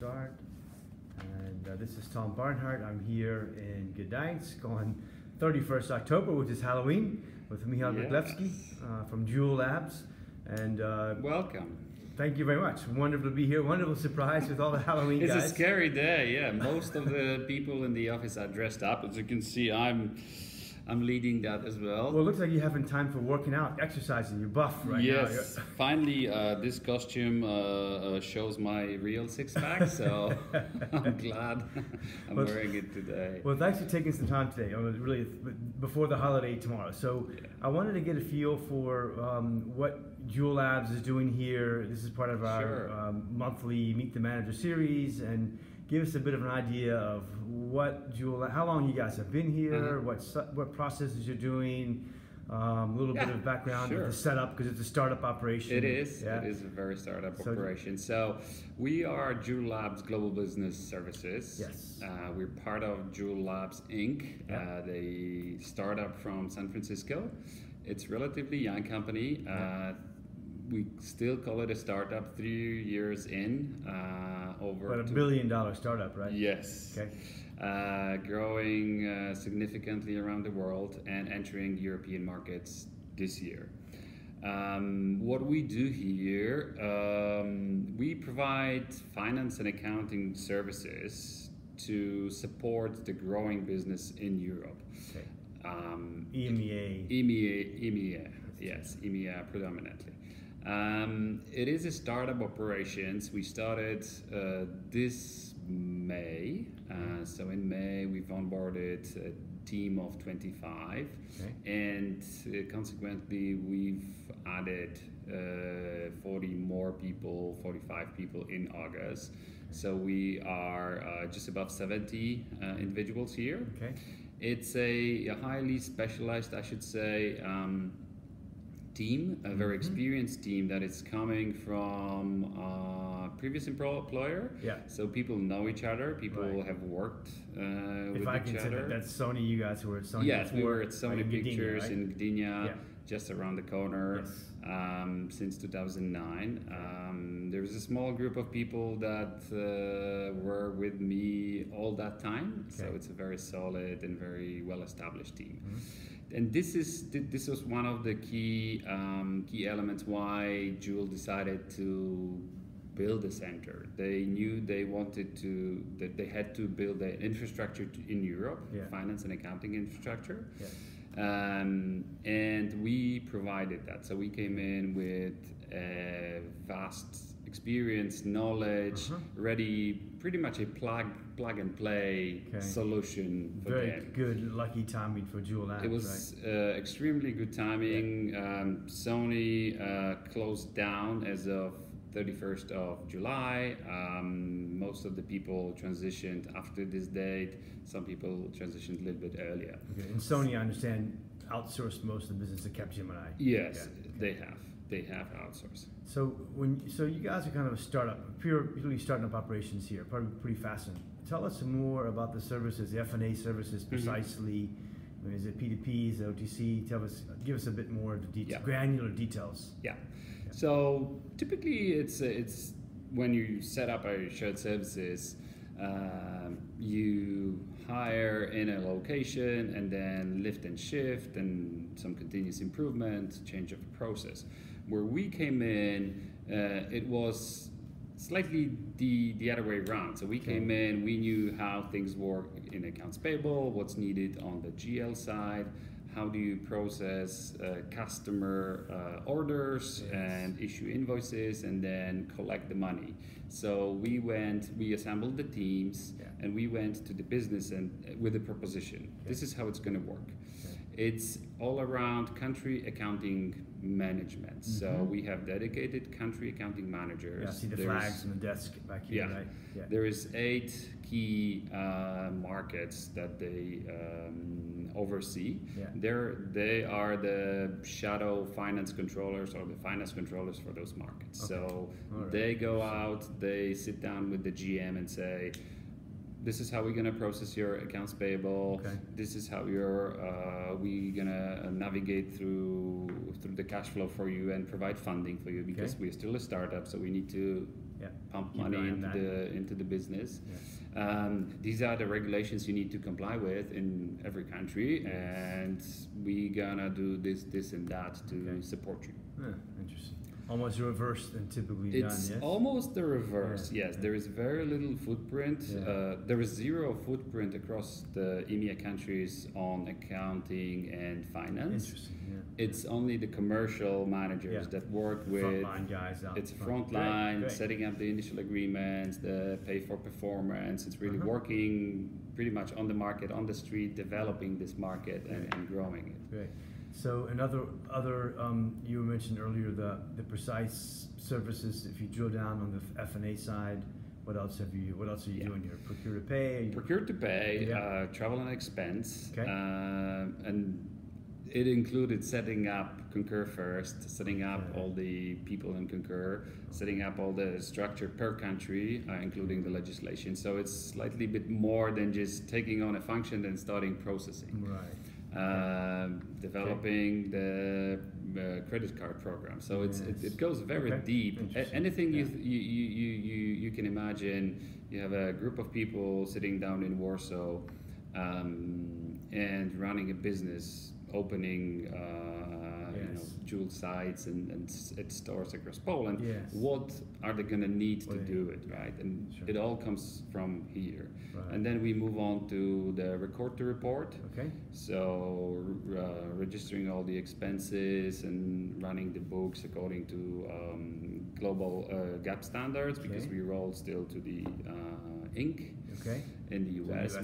Start. And this is Tom Barnhart. I'm here in Gdansk on 31st October, which is Halloween, with Michal Gryglewski from Juul Labs. And welcome. Thank you very much. Wonderful to be here. Wonderful surprise with all the Halloween guys. It's a scary day, yeah. Most of the people in the office are dressed up. As you can see, I'm leading that as well. Well, it looks like you're having time for working out, exercising. You're buff right now. Yes, finally, this costume shows my real six-pack, so I'm glad I'm wearing it today. Well, thanks for taking some time today, really before the holiday tomorrow. So I wanted to get a feel for what Juul Labs is doing here. This is part of our monthly Meet the Manager series, and give us a bit of an idea of what how long you guys have been here, what processes you're doing, a little bit of background of the setup, because it's a startup operation. It is. It is a very startup operation. So we are Juul Labs Global Business Services. Yes. We're part of Juul Labs Inc., the startup from San Francisco. It's a relatively young company. We still call it a startup 3 years in. But $1 billion startup, right? Yes. Okay. Growing significantly around the world and entering European markets this year. What we do here, we provide finance and accounting services to support the growing business in Europe. Okay. EMEA. EMEA, yes, EMEA predominantly. It is a startup operations. We started this May. So in May we've onboarded a team of 25, and consequently we've added 45 people in August. So we are just above 70 individuals here. Okay. It's a highly specialized, I should say, team, a very experienced team that is coming from previous employer. Yeah. So people know each other. People have worked with each other. If I can say that's Sony. You guys were at Sony. Yes, we were at Sony Pictures in Gdynia, just around the corner, since 2009. There was a small group of people that were with me all that time. So it's a very solid and very well-established team. And this was one of the key elements why Juul decided to build a center. They knew that they had to build an infrastructure in Europe, finance and accounting infrastructure. And we provided that. So we came in with a vast experience, knowledge, ready, pretty much a plug and play solution for them. Very good, lucky timing for Juul Labs. It was extremely good timing. Sony closed down as of 31st of July. Most of the people transitioned after this date. Some people transitioned a little bit earlier. Okay. And Sony, I understand, outsourced most of the business to Capgemini. Yes, they have. They have outsourced. So you guys are kind of a startup, purely starting up operations here, probably pretty fascinating. Tell us some more about the services, the F&A services precisely. I mean, is it P2P, is it OTC? Give us a bit more of the granular details. Yeah. So typically, it's when you set up a shared services, you hire in a location and then lift and shift and some continuous improvement, change of the process. Where we came in, it was slightly the other way around. So we came in, we knew how things work in accounts payable, what's needed on the GL side, how do you process customer orders and issue invoices and then collect the money. So we assembled the teams and we went to the business and with a proposition. This is how it's going to work. It's all around country accounting management. So we have dedicated country accounting managers. Yeah, I see the flags on the desk back here, right? Yeah. There is 8 key markets that they oversee. They are the shadow finance controllers or the finance controllers for those markets. So they go out, they sit down with the GM and say, this is how we're gonna process your accounts payable. This is how we're gonna navigate through the cash flow for you and provide funding for you, because we're still a startup, so we need to pump Keep money an eye on into the business. Yeah. These are the regulations you need to comply with in every country, and we gonna do this and that to support you. Interesting. Almost the reverse than typically it's done, yes? almost the reverse, yes. Yeah. There is very little footprint. There is zero footprint across the EMEA countries on accounting and finance. Interesting, yeah. It's only the commercial managers that work with frontline guys out. It's frontline, Great. setting up the initial agreements, the pay for performance. It's really working pretty much on the market, on the street, developing this market and growing it. Great. So another you mentioned earlier the precise services. If you drill down on the F&A side, what else are you doing here? Procure to pay. Procure to pay, travel and expense, Okay. and it included setting up Concur first, setting up all the people in Concur, setting up all the structure per country, including the legislation. So it's slightly bit more than just taking on a function and starting processing. Right. Developing the credit card program. So it goes very deep. Anything you can imagine. You have a group of people sitting down in Warsaw and running a business, opening Juul sites and stores across Poland. What are they going to need to do it, right? And it all comes from here. And then we move on to the record to report. Okay. So registering all the expenses and running the books according to global GAAP standards, because we roll still to the Inc. Okay. In the US.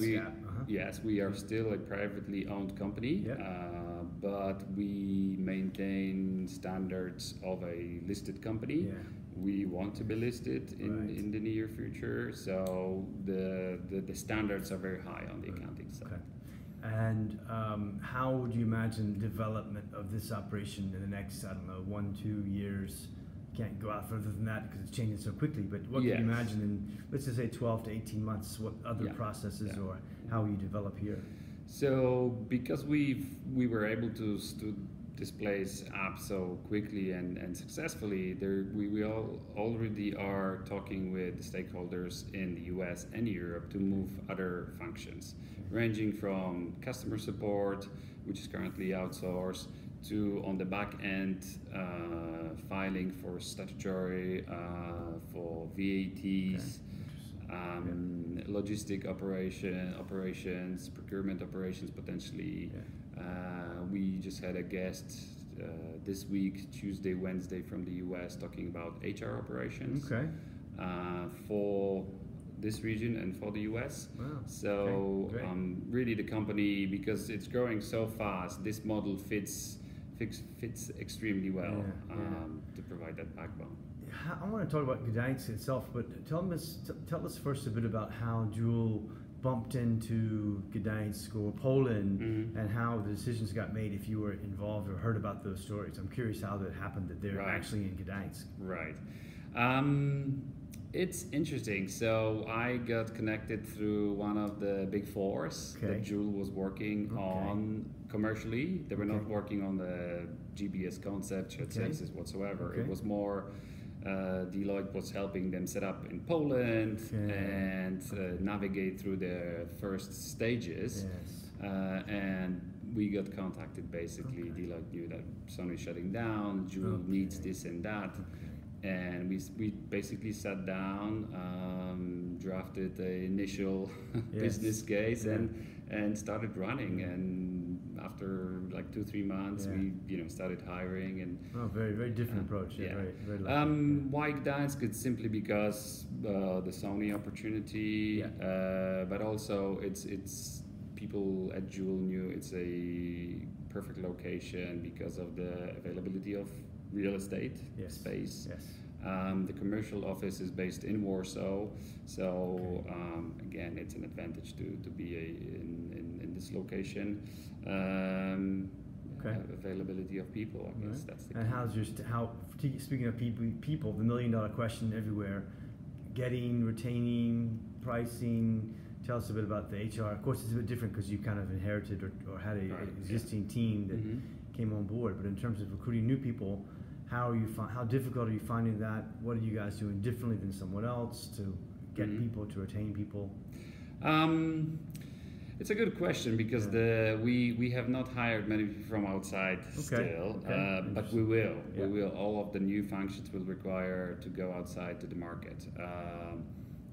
Yes, we are still a privately owned company, but we maintain standards of a listed company. We want to be listed in the near future, so the standards are very high on the accounting side. Okay. And how would you imagine development of this operation in the next, 1-2 years? Can't go out further than that because it's changing so quickly, but what can you imagine in, let's just say 12 to 18 months, what other processes or how you develop here? So because we were able to displace apps so quickly and successfully, we already are talking with the stakeholders in the US and Europe to move other functions, ranging from customer support, which is currently outsourced, to on the back end filing for statutory, for VATs, logistic operations, procurement operations potentially. We just had a guest this week, Tuesday, Wednesday, from the US talking about HR operations for this region and for the US. So really the company, because it's growing so fast, this model fits extremely well to provide that backbone. I want to talk about Gdansk itself, but tell us first a bit about how Juul bumped into Gdansk or Poland and how the decisions got made, if you were involved or heard about those stories. I'm curious how that happened, that they're actually in Gdansk. Right. It's interesting. So I got connected through one of the big fours that Juul was working on commercially. They were not working on the GBS concept, shared services whatsoever. It was more Deloitte was helping them set up in Poland and navigate through the first stages. And we got contacted basically. Deloitte knew that Sony's shutting down, Juul needs this and that. And we basically sat down, drafted the initial business case and started running. And after like 2-3 months, we started hiring and very, very different approach. Very, very why Gdansk? It's simply because the Sony opportunity, but also it's people at Juul knew it's a perfect location because of the availability of real estate space. The commercial office is based in Warsaw, so again, it's an advantage to be in this location. Availability of people, I guess that's the key. And how speaking of people, the $1 million question everywhere: getting, retaining, pricing. Tell us a bit about the HR. Of course, it's a bit different because you kind of inherited or had an existing team that came on board. But in terms of recruiting new people, how difficult are you finding that? What are you guys doing differently than someone else to get people, to retain people? It's a good question because we have not hired many people from outside still, but we will. We will. All of the new functions will require to go outside to the market.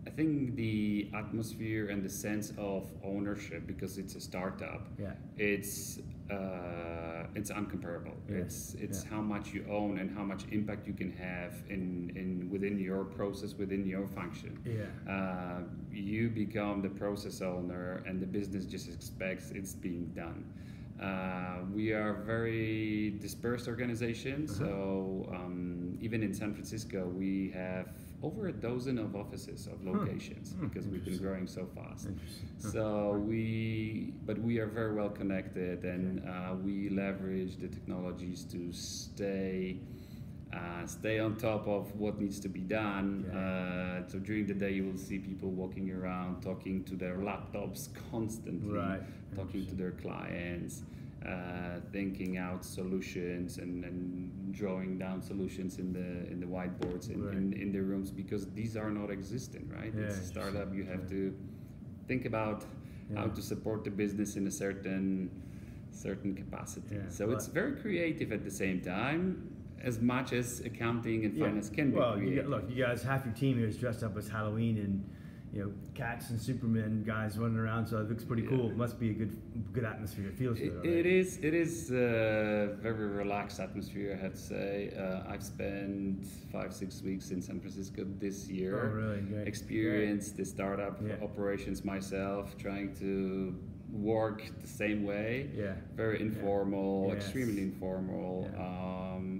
I think the atmosphere and the sense of ownership, because it's a startup, it's uncomparable. It's how much you own and how much impact you can have in within your process, within your function. You become the process owner, and the business just expects it's being done. We are a very dispersed organization, so even in San Francisco we have over a dozen of offices, of locations, because we've been growing so fast. So we are very well connected, and we leverage the technologies to stay on top of what needs to be done. So during the day you will see people walking around, talking to their laptops constantly, talking to their clients, thinking out solutions and drawing down solutions in the whiteboards in the rooms, because these are not existent, right? It's a startup. You have to think about how to support the business in a certain capacity. So it's very creative at the same time, as much as accounting and finance can be creative. Look, you guys, half your team here is dressed up as Halloween, and cats and Superman guys running around, so it looks pretty cool. It must be a good atmosphere. It feels good. It is a very relaxed atmosphere, I have to say. I've spent 5-6 weeks in San Francisco this year. Oh, really? Great. Experienced the startup operations myself, trying to work the same way. Very informal, extremely informal.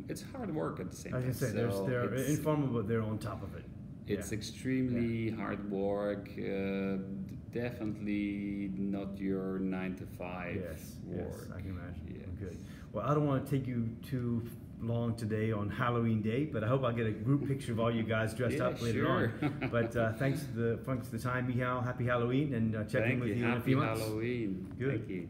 It's hard work at the same time. I was going to say, they're informal, but they're on top of it. It's extremely hard work. Definitely not your 9 to 5 work. Yes, I can imagine. Good. Well, I don't want to take you too long today on Halloween Day, but I hope I'll get a group picture of all you guys dressed up later on. But thanks for the time, Michal. Happy Halloween, and check in with you in a few months. Happy Halloween. Good. Thank you.